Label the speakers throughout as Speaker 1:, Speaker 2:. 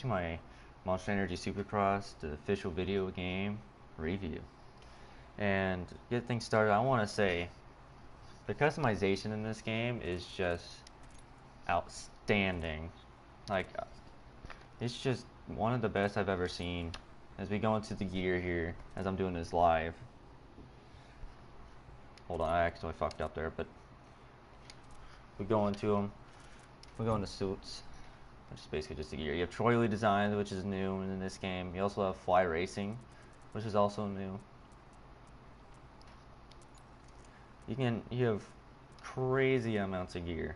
Speaker 1: to my Monster Energy Supercross, the official video game review. And to get things started, I want to say the customization in this game is just outstanding. Like, it's just one of the best I've ever seen. As we go into the gear here, as I'm doing this live. Hold on, I actually fucked up there, but we go into them. We go into suits, which is basically just the gear. You have Troy Designs, which is new in this game. You also have Fly Racing, which is also new. You have crazy amounts of gear.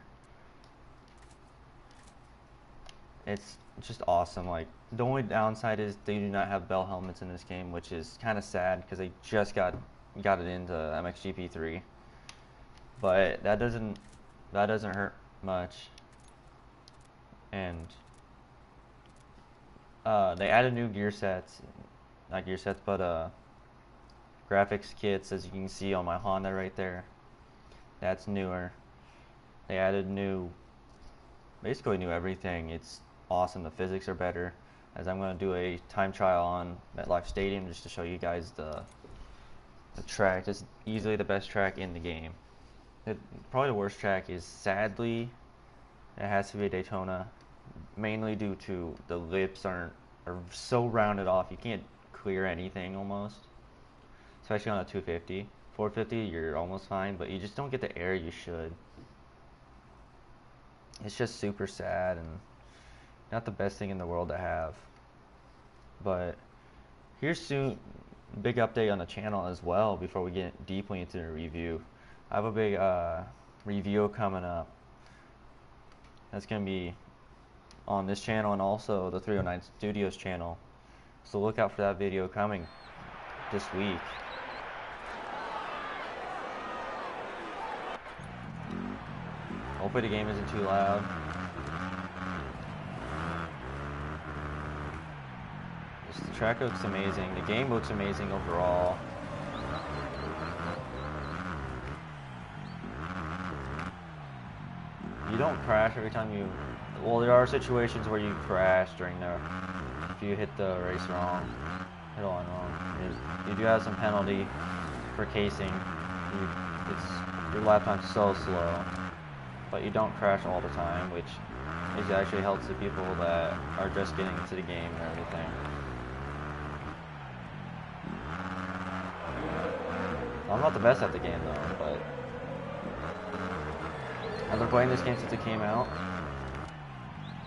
Speaker 1: It's just awesome. Like, the only downside is they do not have bell helmets in this game, which is kind of sad because they just got it into MXGP3. But that doesn't hurt much. And they added new gear sets, not gear sets, but graphics kits, as you can see on my Honda right there. That's newer. They added basically new everything. It's awesome. The physics are better. As I'm going to do a time trial on MetLife Stadium just to show you guys the track. It's easily the best track in the game. Probably the worst track is, sadly, it has to be Daytona, mainly due to the lips are so rounded off you can't clear anything almost, especially on a 250. 450 you're almost fine, but you just don't get the air you should. It's just super sad and not the best thing in the world to have. But here's soon big update on the channel as well before we get deeply into the review. I have a big review coming up that's going to be on this channel and also the 309 Studios channel, so look out for that video coming this week. Hopefully the game isn't too loud. The track looks amazing. The game looks amazing overall. You don't crash every time you... Well, there are situations where you crash during if you hit the race wrong. Hit a line wrong. You do have some penalty for casing. Your lap time's so slow. But you don't crash all the time, which actually helps the people that are just getting into the game and everything. I'm not the best at the game though, but I've been playing this game since it came out.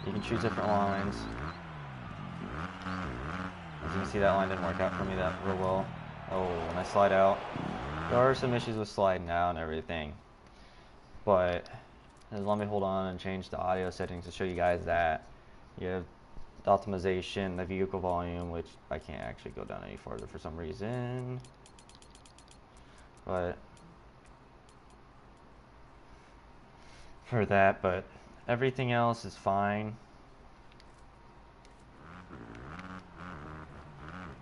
Speaker 1: You can choose different lines. As you can see, that line didn't work out for me that real well. Oh, when I slide out, there are some issues with sliding out and everything. But let me hold on and change the audio settings to show you guys that. You have the optimization, the vehicle volume, which I can't actually go down any farther for some reason. But for that, but everything else is fine.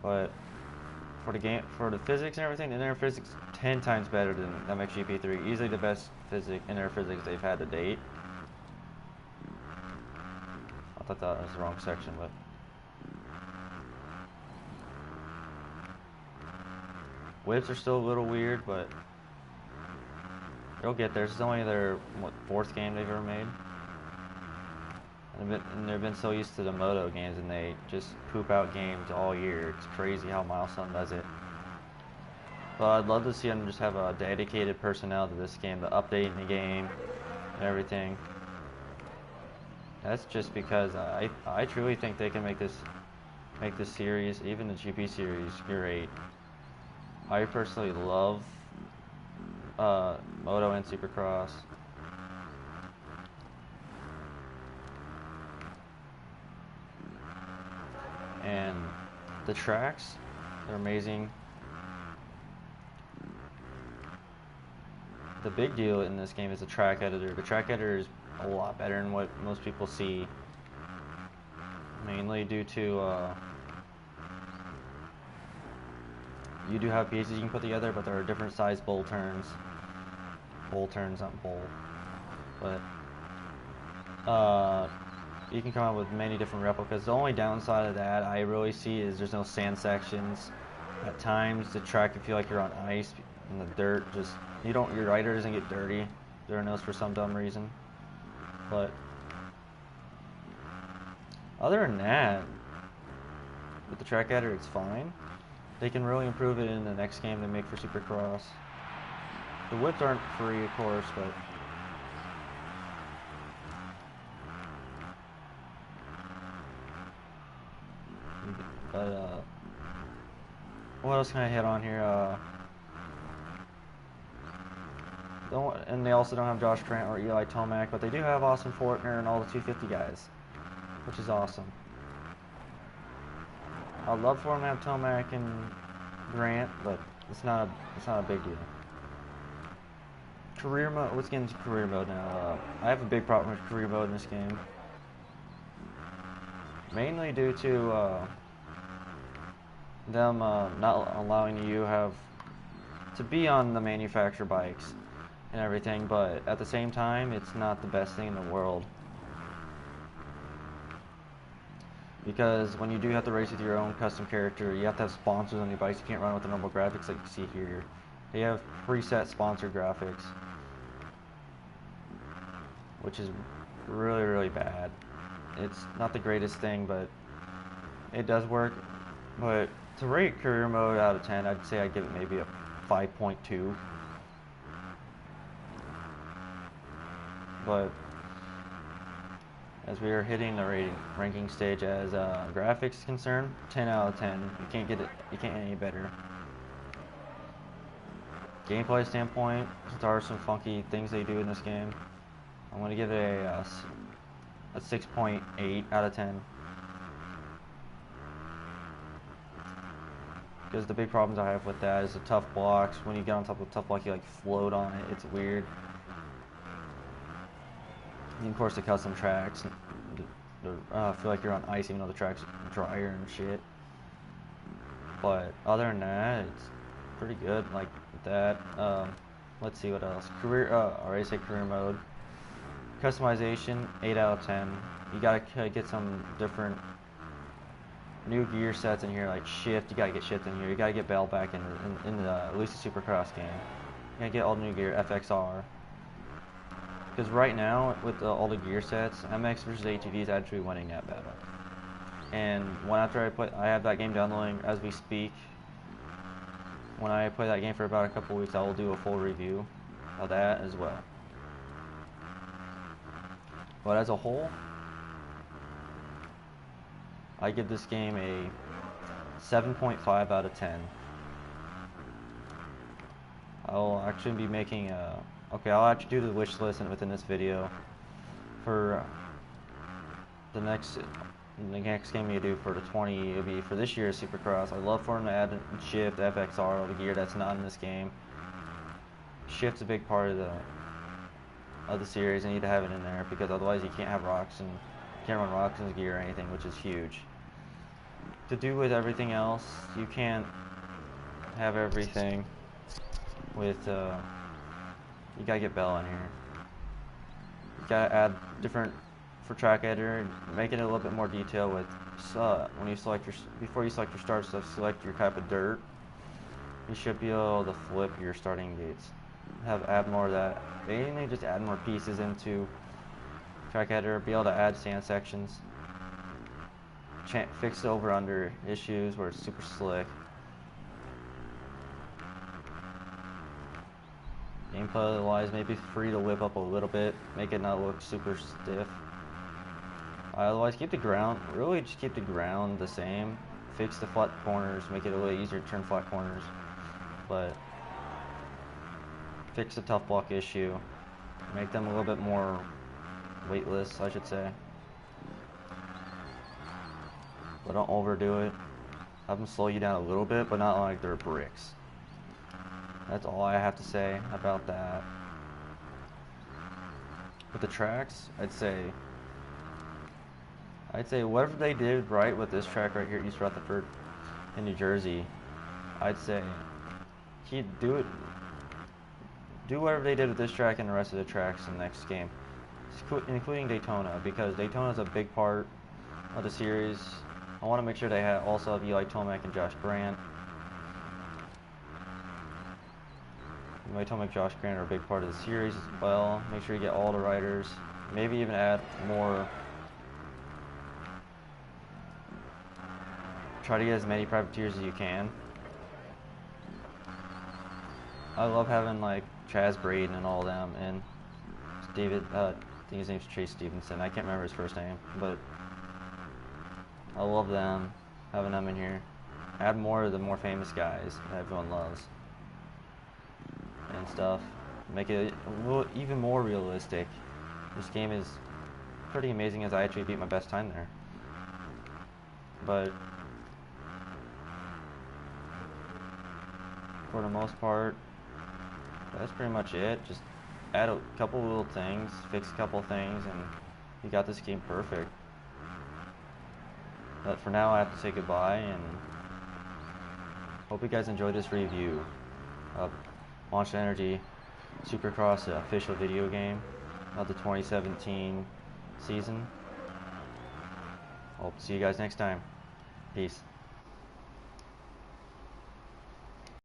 Speaker 1: But for the game, for the physics and everything, the inner physics 10 times better than MXGP3. Easily the best inner physics they've had to date. I thought that was the wrong section, but whips are still a little weird, but they'll get there. This is only their fourth game they've ever made, and they've been so used to the moto games, and they just poop out games all year. It's crazy how Milestone does it. But I'd love to see them just have a dedicated personnel to this game, to updating the game and everything. That's just because I truly think they can make this series, even the GP series, great. I personally love Moto and Supercross. And the tracks, they're amazing. The big deal in this game is the track editor. The track editor is a lot better than what most people see. Mainly due to you do have pieces you can put together, but there are different size bowl turns. Bowl turns, not bowl. But You can come up with many different replicas. The only downside of that I really see is there's no sand sections. At times the track, you feel like you're on ice and the dirt just your rider doesn't get dirty. There knows for some dumb reason. But other than that, with the track editor, it's fine. They can really improve it in the next game they make for Supercross. The whips aren't free, of course, but what else can I hit on here? And they also don't have Josh Grant or Eli Tomac, but they do have Austin Fortner and all the 250 guys, which is awesome. I'd love for them to have Tomac and Grant, but it's not a big deal. Career mode. Let's get into career mode now. I have a big problem with career mode in this game, mainly due to them not allowing you to be on the manufacturer bikes and everything, but at the same time, it's not the best thing in the world. Because when you do have to race with your own custom character, you have to have sponsors on your bikes. You can't run with the normal graphics like you see here. They have preset sponsored graphics, which is really, really bad. It's not the greatest thing, but it does work. But to rate career mode out of 10, I'd say I'd give it maybe a 5.2. But as we are hitting the ranking stage, as graphics is concerned, 10 out of 10. You can't get any better. Gameplay standpoint, there are some funky things they do in this game. I'm gonna give it a 6.8 out of 10. Because the big problems I have with that is the tough blocks. When you get on top of a tough block, you like float on it. It's weird. And of course, the custom tracks. I feel like you're on ice even though the track's drier and shit. But other than that, it's pretty good. Like that. Let's see what else. I already said career mode. Customization, 8 out of 10. You gotta get some different new gear sets in here, like shift. You gotta get shift in here. You gotta get bell back in the at least the Supercross game. You gotta get all the new gear, FXR. Because right now, with all the gear sets, MX versus ATV is actually winning that battle. And after I have that game downloading as we speak. When I play that game for about a couple weeks, I will do a full review of that as well. But as a whole, I give this game a 7.5 out of 10. I'll actually be making I'll actually do the wish list within this video for the next game you do for the 20. It'll be for this year's Supercross. I'd love for them to add shift, FXR, all the gear that's not in this game. Shift's a big part of the series. I need to have it in there because otherwise you can't have can't run Roxon's gear or anything, which is huge. To do with everything else, you can't have everything with you gotta get Bell in here. You gotta add different for track editor, make it a little bit more detailed with when you select before you select your start stuff, select your type of dirt. You should be able to flip your starting gates. Add more of that. Mainly just add more pieces into track editor. Be able to add sand sections. Fix the over/under issues where it's super slick. Gameplay wise, maybe free to whip up a little bit, make it not look super stiff. Otherwise, keep the ground. Really, just keep the ground the same. Fix the flat corners, make it a little easier to turn flat corners. But fix the tough block issue. Make them a little bit more weightless, I should say. But don't overdo it. Have them slow you down a little bit, but not like they're bricks. That's all I have to say about that. With the tracks, I'd say whatever they did right with this track right here, East Rutherford in New Jersey, I'd say do whatever they did with this track and the rest of the tracks in the next game. including Daytona, because Daytona is a big part of the series. I want to make sure they also have Eli Tomac and Josh Grant. Eli Tomac, Josh Grant are a big part of the series as well. Make sure you get all the riders. Maybe even add more. Try to get as many privateers as you can. I love having like Chaz Braden and all them, and David, I think his name's Chase Stevenson. I can't remember his first name, but I love them, having them in here. Add more of the more famous guys that everyone loves and stuff. Make it even more realistic. This game is pretty amazing, as I actually beat my best time there. But for the most part, that's pretty much it. Just add a couple little things, fix a couple things, and you got this game perfect. But for now, I have to say goodbye, and hope you guys enjoyed this review of Monster Energy Supercross, the official video game of the 2017 season. Hope to see you guys next time. Peace.